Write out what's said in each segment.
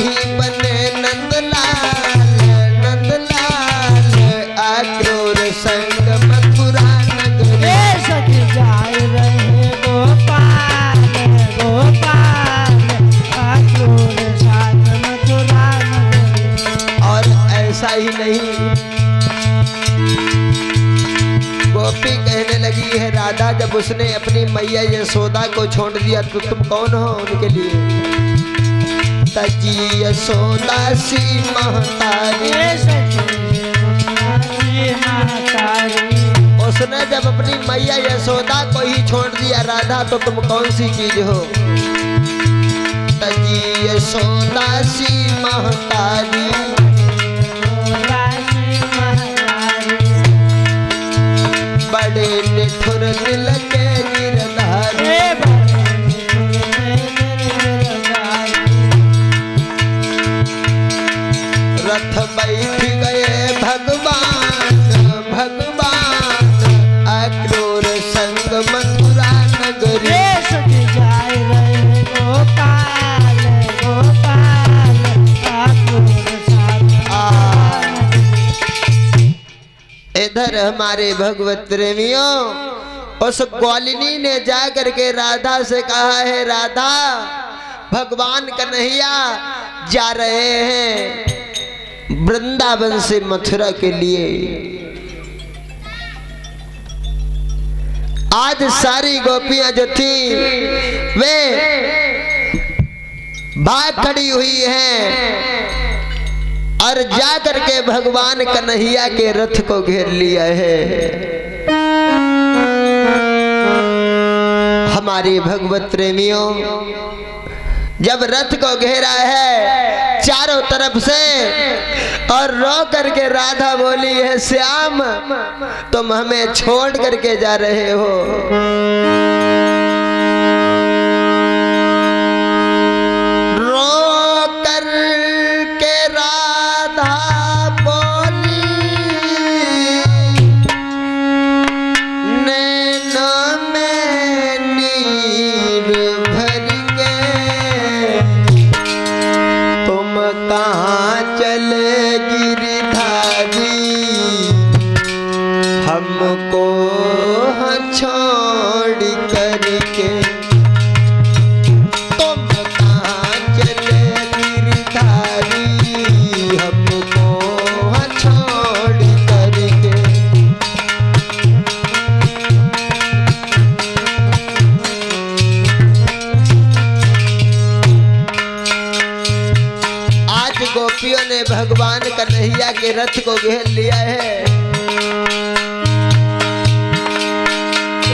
नहीं बने नंदलाल नंदलाल अक्रूर संग मथुरा नगरी सज जाए रहे गोपाल गोपाल अक्रूर संग मथुरा नगरी। और ऐसा ही नहीं, गोपी कहने लगी है राधा जब उसने अपनी मैया यशोदा को छोड़ दिया तो तुम कौन हो उनके लिए? तजी यशोदा सी महतारी, उसने जब अपनी मैया यशोदा को ही छोड़ दिया राधा तो तुम कौन सी चीज हो? तजी यशोदा सी महतारी, बड़े निठुर दिल के गिरधारी, रथ बैठ गए भगवान भगवान अक्रूर संग मथुरा नगरी। सज जाए रहे गोपाल गोपाल अक्रूर संग। इधर हमारे भगवत प्रेमियों, उस ग्वालिनी ने जाकर के राधा से कहा है राधा भगवान कन्हैया जा रहे हैं वृंदावन से मथुरा के लिए। आज सारी गोपियां जो थी वे भाग खड़ी हुई हैं और जाकर के भगवान कन्हैया के रथ को घेर लिया है। हमारे भगवत प्रेमियों, जब रथ को घेरा है चारों तरफ से और रो करके राधा बोली है श्याम तुम हमें छोड़ करके जा रहे हो। रो करके राधा बोली नैनों में नीर भर के तुम कहाँ चले गिरधारी हमको छोड़ करके। तुम कहाँ चले गिरधारी हमको छोड़ करके। आज गोपियों ने भगवान कन्हैया के रथ को घेर लिया है।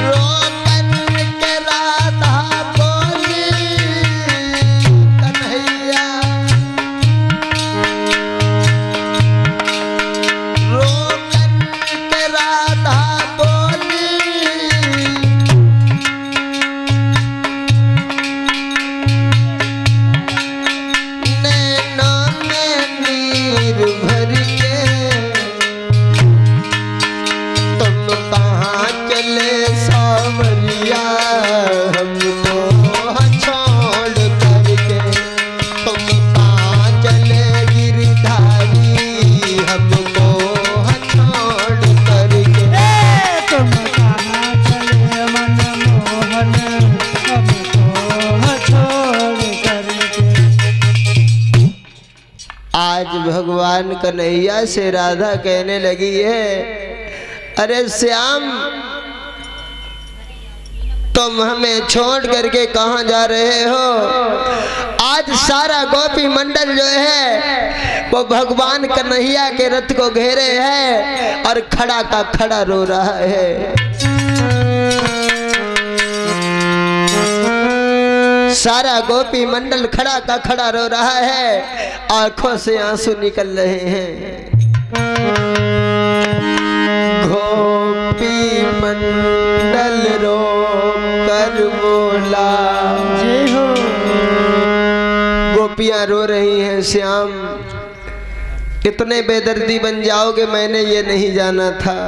रो करके राधा बोली कन्हैया, रो करके राधा बोली नैनों में नीर भर के तुम कहाँ चले सावरिया हमको छोड़ करके। तुम कहाँ चले गिरधारी हमको छोड़ करके। तुम कहाँ चले मनमोहन हमको छोड़ करके। आज भगवान कन्हैया से राधा कहने लगी है अरे श्याम तुम हमें छोड़ करके कहाँ जा रहे हो? आज सारा गोपी मंडल जो है वो भगवान कन्हैया के रथ को घेरे है और खड़ा का खड़ा रो रहा है। सारा गोपी मंडल खड़ा का खड़ा रो रहा है, आंखों से आंसू निकल रहे हैं। गोपी मंडल रो कर बोला, जय हो। गोपियां रो रही हैं श्याम कितने बेदर्दी बन जाओगे मैंने ये नहीं जाना था।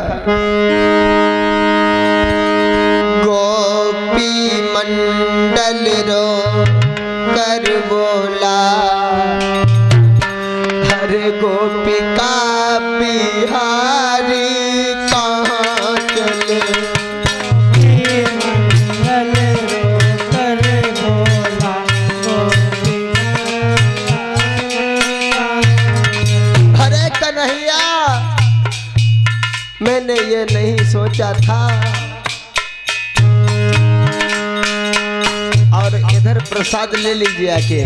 गोपी मंडल रो कर बोला गोपिका बिहारी कहाँ चले। मंगल रोकर बोला हरे कन्हैया, मैंने ये नहीं सोचा था। और इधर प्रसाद ले लीजिए, आके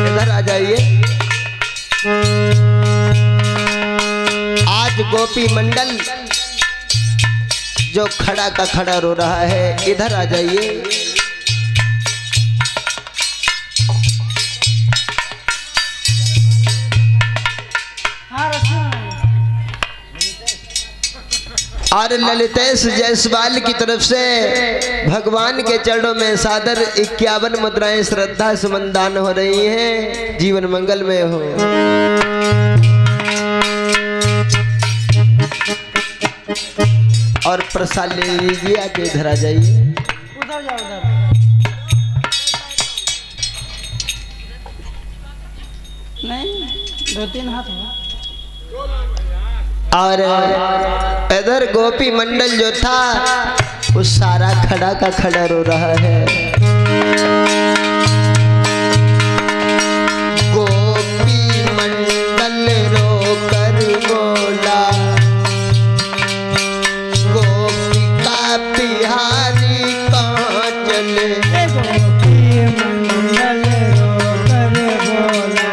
इधर आ जाइए। आज गोपी मंडल जो खड़ा का खड़ा रो रहा है, इधर आ जाइए। और ललितेश जायसवाल की तरफ से भगवान के चरणों में सादर 51 मुद्राएं श्रद्धा सुमन दान हो रही हैं। जीवन मंगलमय हो। और प्रसाद ले लीजिए, आके इधर आ जाइए। उधर जाओ, उधर नहीं, 2-3 हाथ हुआ। और इधर गोपी मंडल जो था वो सारा खड़ा का खड़ा रो रहा है। गोपी मंडल रो कर बोला गोपिका बिहारी कहाँ चले। गोपी मंडल रोकर बोला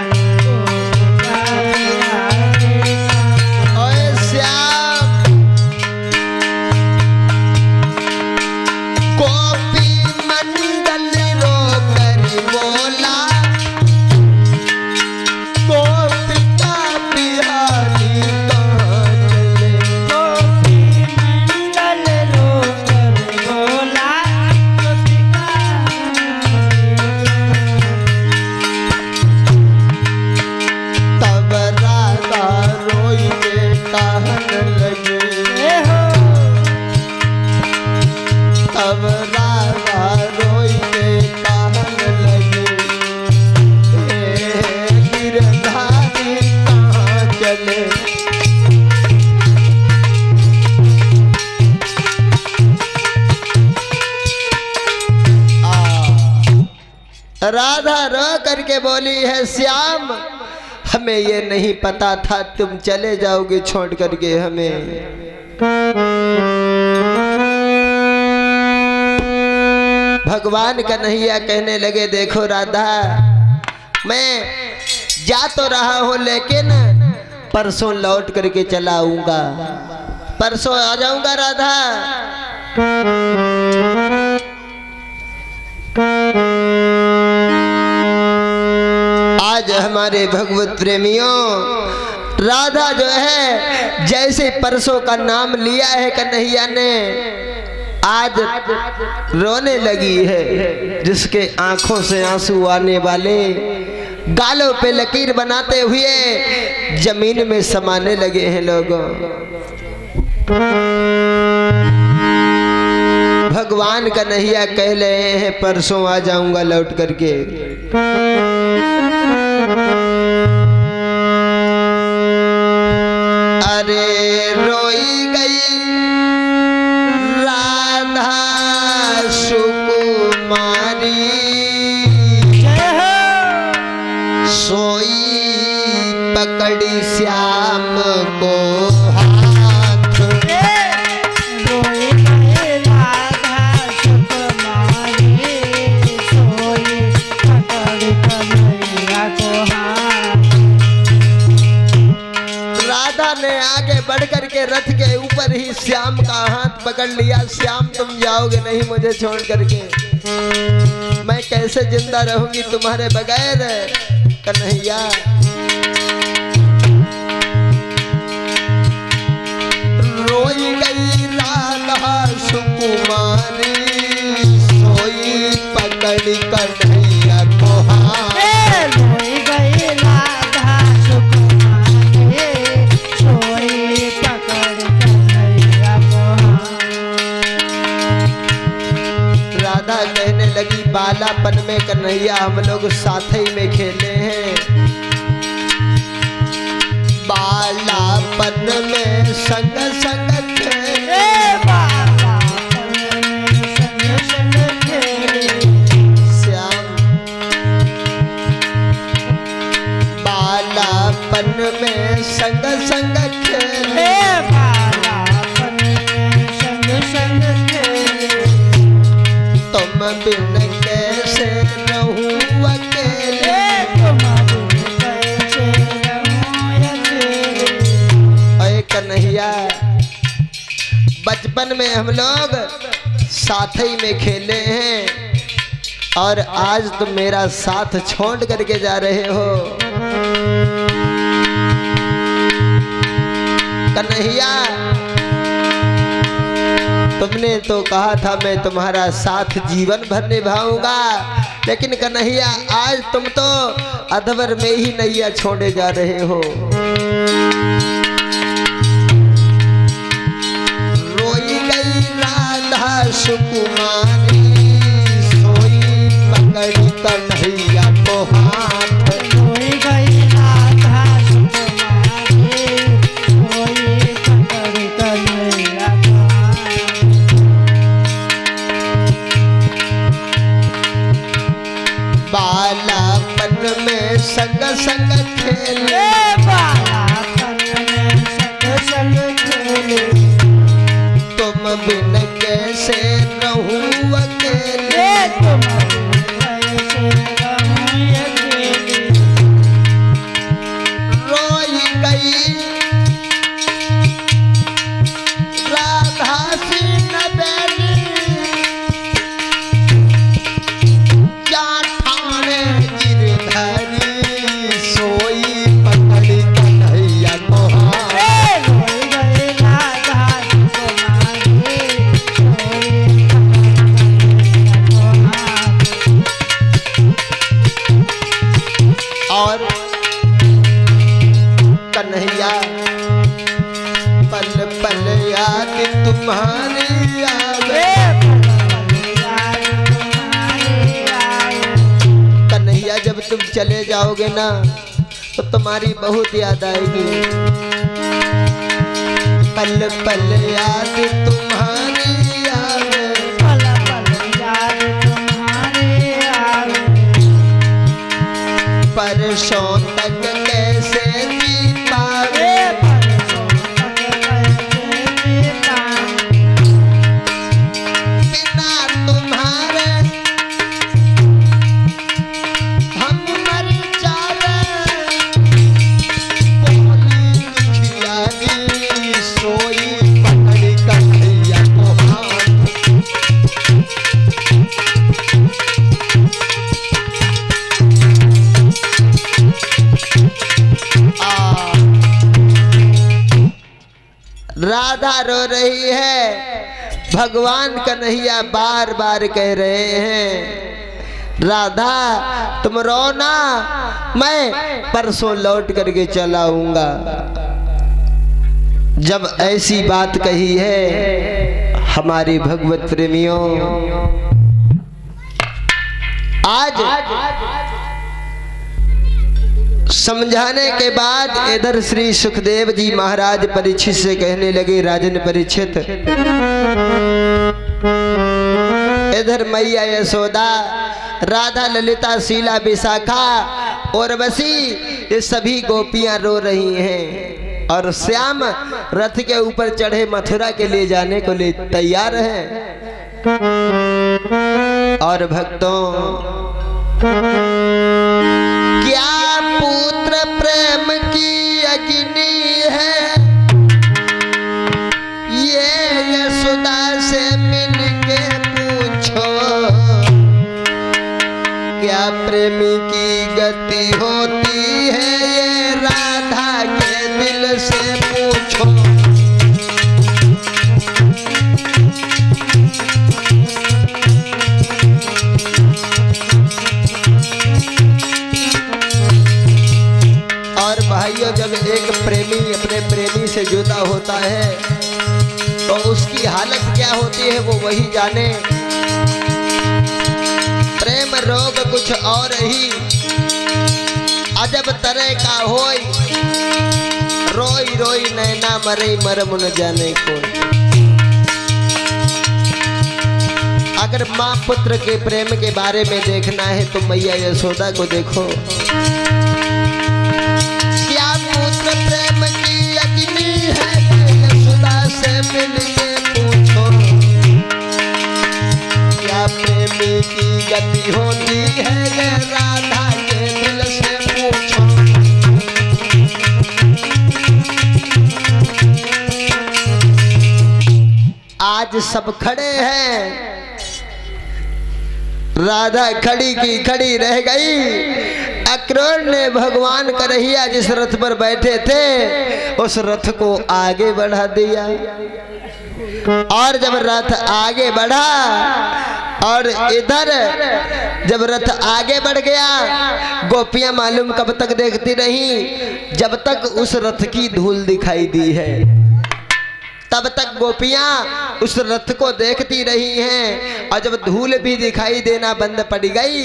ओए श्याम, गोपी मंडल रो कर बोला गोपिका बिहारी कहाँ चले। गोपी मंडल रोकर बोला तब राधा रोई के कहन लगी। तब राधा रोई के कहन लगी, हे गिरधारी कहाँ चले। राधा रो करके बोली है, श्याम हमें ये नहीं पता था तुम चले जाओगे छोड़ करके हमें। भगवान कन्हैया कहने लगे, देखो राधा, मैं जा तो रहा हूं लेकिन परसों लौट करके चला आऊंगा, परसों आ जाऊंगा राधा। आज हमारे भगवत प्रेमियों, राधा जो है जैसे परसों का नाम लिया है कन्हैया ने, आज रोने लगी है। जिसके आंखों से आंसू आने वाले गालों पे लकीर बनाते हुए जमीन में समाने लगे हैं लोगों। भगवान कन्हैया कह रहे हैं परसों आ जाऊंगा लौट करके। अरे रोई गई राधा सुकुमारी, सोई पकड़ी श्याम को हाथ। रोई गए राधा सुकुमारी, सोई पकड़ कन्हैया को हाथ। राधा ने आगे बढ़ करके रथ के ऊपर ही श्याम का हाथ पकड़ लिया। श्याम तुम जाओगे नहीं मुझे छोड़ करके, मैं कैसे जिंदा रहूंगी तुम्हारे बगैर कन्हैया। रोई गई राधा सुकुमारी, सोई पकड़ कन्हैया को हाथ। रोई गई राधा सुकुमारी, सोई पकड़ कन्हैया को हाथ। राधा कहने लगी बालापन में कन्हैया हम लोग साथ ही में खेले हैं, बालापन में संग संग खेले, बालापन में संग संग खेले, तुम बिन कैसे रहूं अकेले। तुम बिन कैसे रहूं अकेले। अरे कन्हैया, बचपन में हम लोग साथ ही में खेले हैं और आज तुम मेरा साथ छोड़ करके जा रहे हो। कन्हैया, तुमने तो कहा था मैं तुम्हारा साथ जीवन भर निभाऊंगा, लेकिन कन्हैया आज तुम तो अधवर में ही नैया छोड़े जा रहे हो। रोई गई राधा सुकुमारी, सोई पकड़ी कन्हैया को हाथ। रोई गई राधा सुकुमारी, सोई पकड़ी कन्हैया को हाथ। बालापन में संग संग खेले, बालापन में संग संग खेले, तुम बिन कैसे रहूं अकेले। तुम कैसे रहूं अकेले। रोई गई राधा सी नबेली, क्या ठाणे गिरधरी, सोई पकड़ी कन्हैया को हाथ। रोई गई राधा सुकुमारी, सोई पकड़ी कन्हैया को हाथ। और कन्हैया, पल पल याद तुम्हारी आवे। कन्हैया, जब तुम चले जाओगे ना तो तुम्हारी बहुत याद आएगी। पल पल याद तुम्हारी आवे, पल पल याद तुम्हारी आवे। परसों तक कैसे जी पावे। परसों तक कैसे जी पावे। बिना तुम्हारे हम मर जावे। बोली दुखियारी, सोई पकड़ी कन्हैया को हाथ। राधा रो रही है, भगवान कन्हैया बार बार कह रहे हैं, राधा तुम रोना, मैं परसों लौट करके चला आऊंगा। जब ऐसी बात कही है हमारे भगवत प्रेमियों, आज समझाने के बाद इधर श्री सुखदेव जी महाराज परीक्षित से कहने लगे, राजन परीक्षित, इधर मैया यशोदा, राधा, ललिता, शीला, विशाखा और बसी, ये सभी गोपियां रो रही हैं और श्याम रथ के ऊपर चढ़े मथुरा के लिए जाने को लिए तैयार हैं। और भक्तों, क्या पुत्र प्रेम की अग्नि है, ये यशोदा से मिलके पूछो। क्या प्रेमी की गति होती है, ये राधा के दिल से पूछो। और भाइयों, जब एक प्रेमी अपने प्रेमी से जुदा होता है तो उसकी हालत क्या होती है वो वही जाने। प्रेम रोग कुछ और ही अजब तरह का होई, रोई रोई नैना मरे मरम न जाने कौन। अगर माँ पुत्र के प्रेम के बारे में देखना है तो मैया यशोदा को देखो। क्या दिल से पूछो, क्या प्रेमी की गति होती है ये राधा के दिल से पूछो। आज सब खड़े हैं, राधा खड़ी की खड़ी रह गई। अक्रूर ने भगवान कन्हैया जिस रथ पर बैठे थे उस रथ को आगे बढ़ा दिया, और जब रथ आगे बढ़ा और इधर जब रथ आगे बढ़ गया, गोपियां मालूम कब तक देखती रही, जब तक उस रथ की धूल दिखाई दी है तब तक गोपियां उस रथ को देखती रही हैं। और जब धूल भी दिखाई देना बंद पड़ गई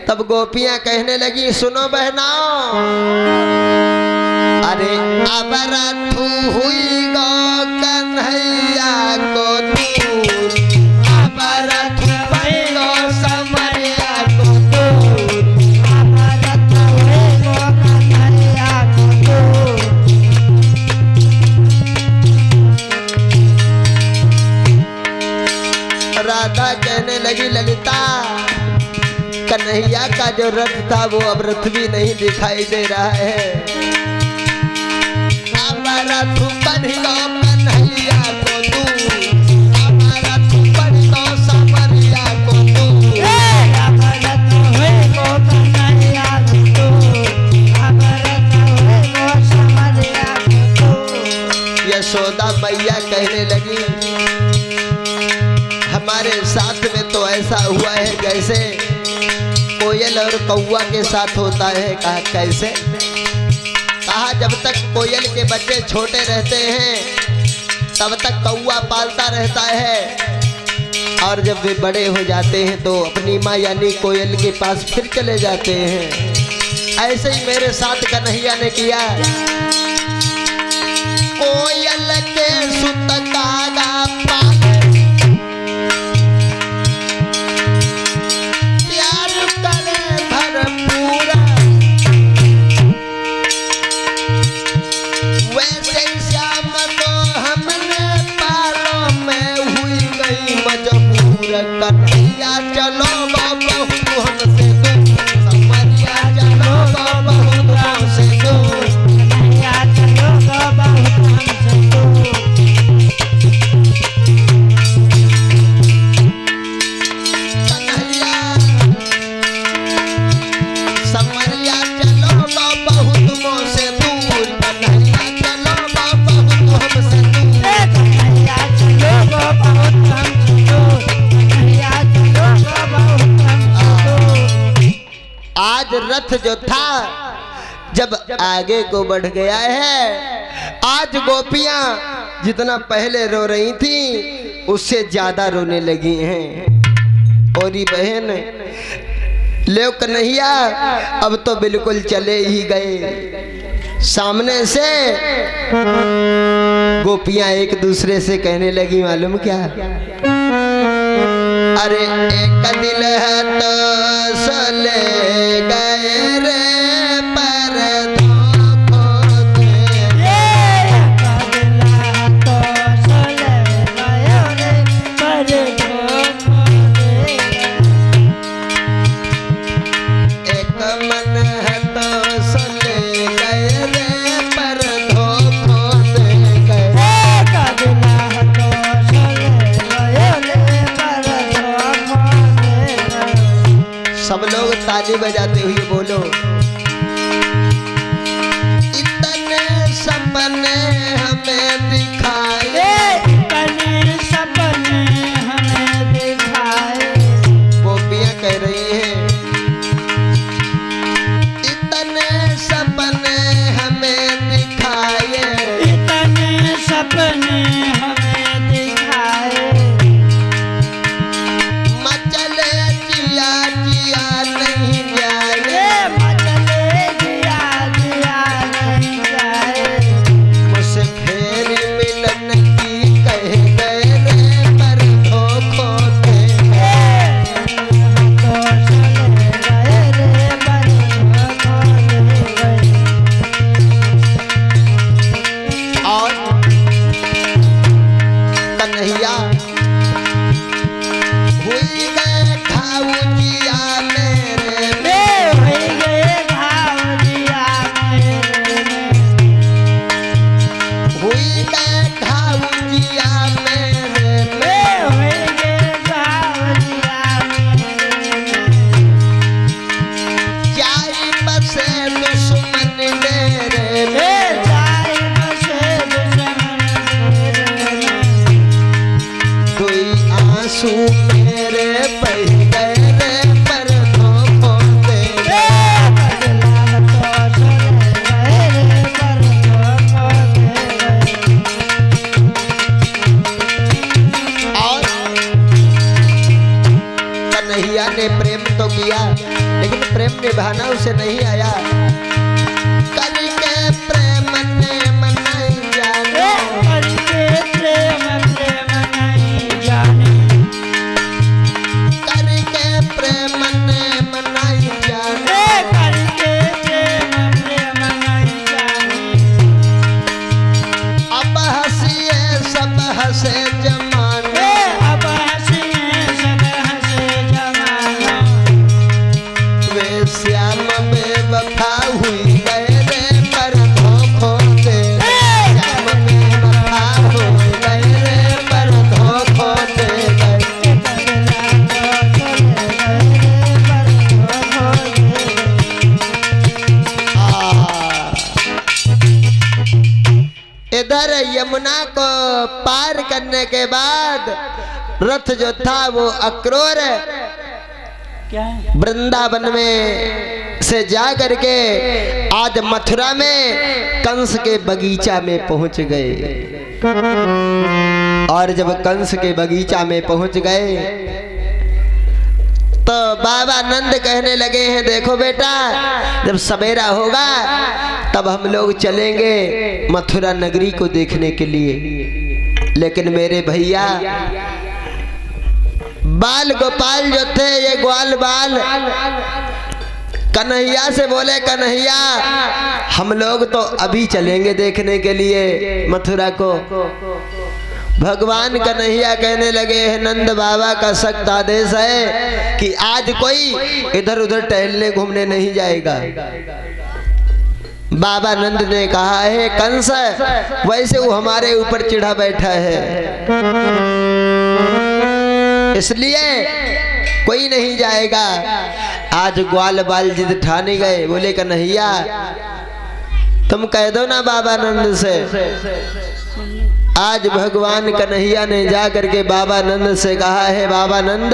तब गोपियां कहने लगी, सुनो बहनाओ, अरे अब रथ हुई गो कन्हैया को दूर, अब रथ हुई गो समरिया को दूर, अब रथ हुई गो कन्हैया को दूर। राधा कहने लगी, ललिता कन्हैया का जो रथ था वो अब रथ भी नहीं दिखाई दे रहा है। अब रथ बढ़ गो कन्हैया को दूर, अब रथ बढ़ गो समरिया को दूर। अब रथ हुई गो कन्हैया को दूर, अब रथ हुई गो समरिया को दूर। यशोदा मैया कहने लगी, हमारे साथ में तो ऐसा हुआ है जैसे कोयल और कौवा के साथ होता है। कहा कैसे? कहा जब तक कोयल के बच्चे छोटे रहते हैं तब तक कौवा पालता रहता है, और जब वे बड़े हो जाते हैं तो अपनी माँ यानी कोयल के पास फिर चले जाते हैं। ऐसे ही मेरे साथ कन्हैया ने किया। कोयल के सुत कागा पाले, प्यार करे भरपूरा, वैसे श्याम को हमने पालो में हुई गई मजबूर। कन्हैया चलो बहुत हमसे दूर, समरिया चलो बहुत हमसे दूर, कन्हैया चलो बहुत हमसे दूर। कन्हैया समरिया चलो बहुत हमसे दूर, कन्हैया चलो बहुत हमसे दूर। कन्हैया चलो बहुत हमसे दूर, कन्हैया चलो बहुत हमसे दूर। आज रथ जो था जब आगे को बढ़ गया है, आज गोपियां जितना पहले रो रही थी उससे ज्यादा रोने लगी हैं। और ये बहन ले कन्हैया अब तो बिल्कुल चले ही गए। सामने से गोपियां एक दूसरे से कहने लगी, मालूम क्या? अरे एक दिल है तो सले गए रे पर धोखो दे। कबला तो सोले गयो रे पर धोखो दे। एक मन है तो सले गए रे पर धोखो दे गए। कबला तो सोले गयो रे पर धोखो दे। सब लोग ताली बजाते हुए बोलो, इतने सपने हमें दिखाए। इतने सपने हमें दिखाए। गोपियां कह रही हैं, इतने सपने हमें दिखाए। इतने सपने हमें दिखाए। मचले जिया जिया नहीं जाए। दुश्मन डेरे में जाए बसे दुश्मन तेरे कोई आंसू मेरे बह गए रे पर धोखो तेरे बदला तो चले गए पर और कन्हैया ने प्रेम तो किया लेकिन प्रेम निभाना उसे नहीं आया। करके प्रेम ने मनाई जाने करके प्रेम प्रेम नहीं जाने करके प्रेम ने मनाई जाने करके प्रेम प्रेम नहीं जाने अब हंसिए सब हंसे जमाने अब हंसिए सब हंसे जमाना वे श्याम बेवफा हुई गए रे पर धोखो तेरे श्याम बेवफा हुई गए रे पर धोखो तेरे इधर यमुना को पार करने के बाद रथ जो था वो अक्रूर क्या है? वृंदावन में से जा करके आज मथुरा में कंस के बगीचा में पहुंच गए। और जब कंस के बगीचा में पहुंच गए तो बाबा नंद कहने लगे हैं देखो बेटा जब सवेरा होगा तब हम लोग चलेंगे मथुरा नगरी को देखने के लिए। लेकिन मेरे भैया बाल गोपाल जो थे ये ग्वाल बाल कन्हैया से बोले कन्हैया हम लोग तो अभी चलेंगे देखने के लिए मथुरा को। भगवान कन्हैया कहने लगे हैं नंद बाबा का सख्त आदेश है कि आज कोई इधर उधर टहलने घूमने नहीं जाएगा। बाबा नंद ने कहा है कंस वैसे वो हमारे ऊपर चिढ़ा बैठा है इसलिए कोई नहीं जाएगा। आज ग्वाल बाल जिद ठाने गए बोले कन्हैया तुम कह दो ना बाबा नंद से। आज भगवान कन्हैया ने जा करके बाबा नंद से कहा है बाबा नंद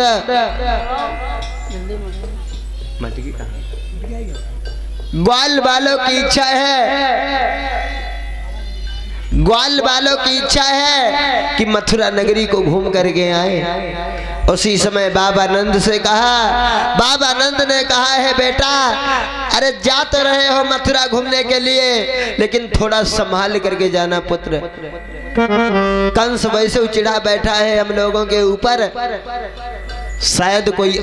ग्वाल बालों की इच्छा है ग्वाल बालों की इच्छा है कि मथुरा नगरी को घूम करके आए। उसी समय बाबा नंद से कहा बाबा नंद ने कहा है बेटा अरे जा तो रहे हो मथुरा घूमने के लिए लेकिन थोड़ा संभाल करके जाना पुत्र। कंस वैसे चिढ़ा बैठा है हम लोगों के ऊपर शायद कोई